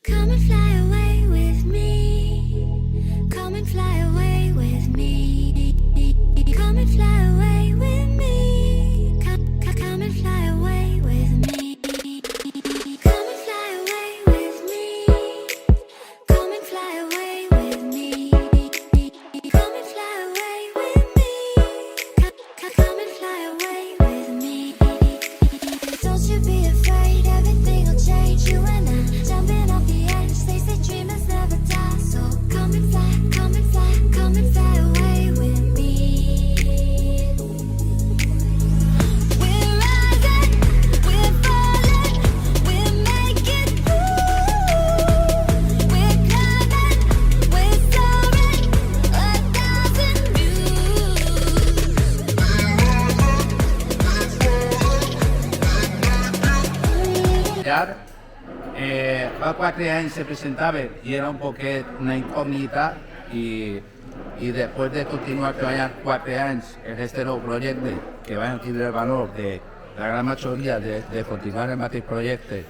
Come and fly away with me. Come and fly away with me. Come and fly away with me. Come and fly away with me. Come and fly away with me. Come and fly away with me. Come and fly away with me. Come and fly away with me. Don't you be afraid, everything will change. You and I jumping off the edge. They say dreamers never die. So come and fly, come and fly, come and fly away with me. We're rising, we're falling, we're making through. We're climbing, we're soaring, 1,000 Fa 4 anys se presentava i era un poquet una incògnita i després de continuar treballant 4 anys en aquest nou projecte que van tindre el valor de la gran majoria de continuar el mateix projecte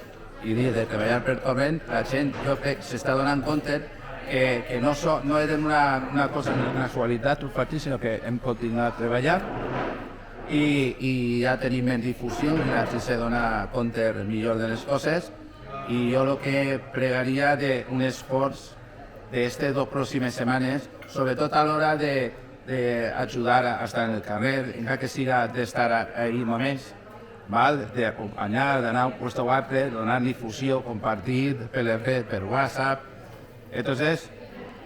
i de treballar per Torrent, la gent jo crec que s'està donant compte que no és una cosa de casualitat o partit, sinó que hem continuat treballant i ja tenim en difusió i la gent se dona compte millor de les coses. Y yo lo que pregaría de un esfuerzo de estas 2 próximas semanas, sobre todo a la hora de ayudar a estar en el carrer, encara que siga de estar ahí moments, de acompañar, d'anar a un puesto o altre, donar difusió, compartir per les redes, per WhatsApp. Entonces,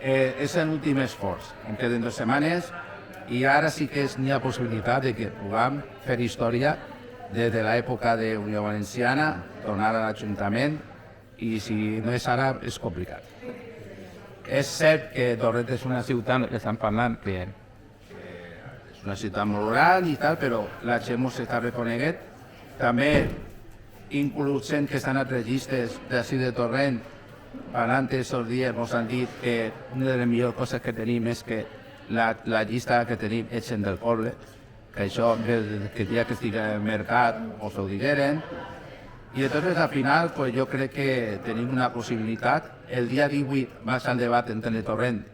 és l'últim esforç. Em queden 2 setmanes i ara sí que n'hi ha possibilitat de que puguem fer història des de l'època de Unió Valenciana, tornar a l'Ajuntament, i si no és ara és complicat. És cert que Torrent és una ciutat que estan parlant que és una ciutat molt gran i tal, però la gent ens està reconeguent. També, inclús gent que estan a altres llistes d'ací de Torrent, parlant aquests dies ens han dit que una de les millors coses que tenim és que la llista que tenim és gent del poble, que això, que el dia que estigui al mercat, us ho digueren. I entonces, al final, pues, jo crec que tenim una possibilitat. El dia 18 va ser el debat entre el Torrent,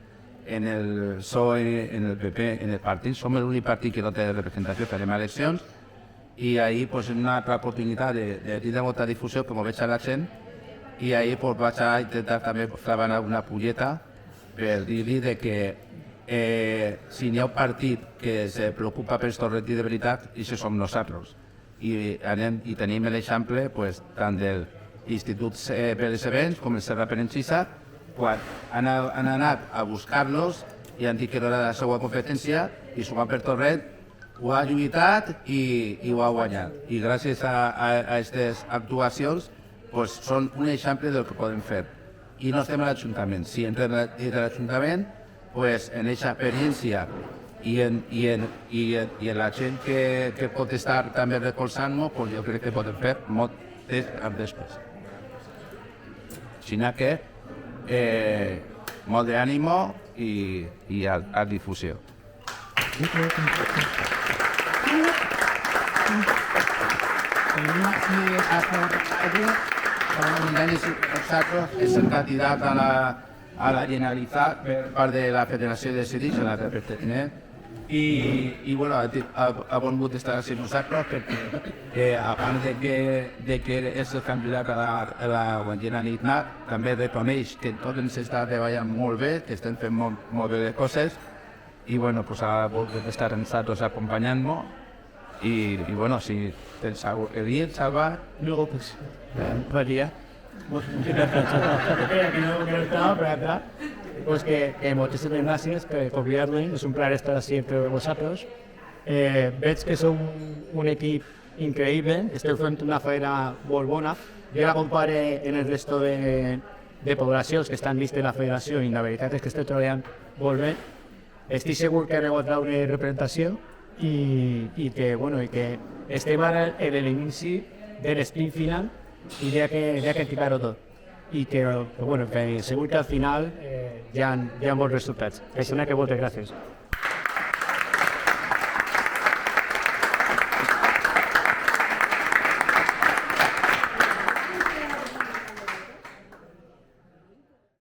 en el PSOE, en el PP, en el partit. Som l'únic partit que no té representació, farem eleccions. I ahir, pues, una altra oportunitat de tindre molta difusió, com ho veig a la gent. I ahir pues, vaig a intentar també treballar una pulleta per dir-li que si hi ha un partit que se preocupa pels torrentins de veritat, això som nosaltres. I tenim l'exemple tant de l'Institut per als Events com el Serra Perenxissa, quan han anat a buscar-los i han dit que no era la seva competència i s'ho van per Torrent, ho ha lluitat i ho ha guanyat. I gràcies a aquestes actuacions són un exemple del que podem fer. I no estem a l'Ajuntament. Si entrem a l'Ajuntament, en aquesta experiència i en la gent que pot estar també recolzant-nos, jo crec que podem fer moltes altres coses. Així que molt d'ànimo i a difusió. És el candidat a la Generalitat per part de la Federació de Ciris, a la representant, i ha volgut estar amb nosaltres perquè, a part de que és el candidat a la Generalitat, també reconeix que tot ens està treballant molt bé, que estem fent molt bé de coses, i ha volgut estar amb nosaltres acompanyant-nos, i si tens alguna cosa a dir, Salva? No, pues, María. Pues que muchísimas gracias por convidarme, es un placer estar siempre con vosotros. Veig que son un equip increïble, esteu fent una feina molt bona. Jo la compare en el resto de poblacions que estan dins de la federació i la veritat és que esteu treballant molt bé. Estic segur que rebotrà una representació i que estem ara en l'inici de l'esprint final i que tirar-ho tot. I que segur que al final hi ha bons resultats. Així que moltes gràcies.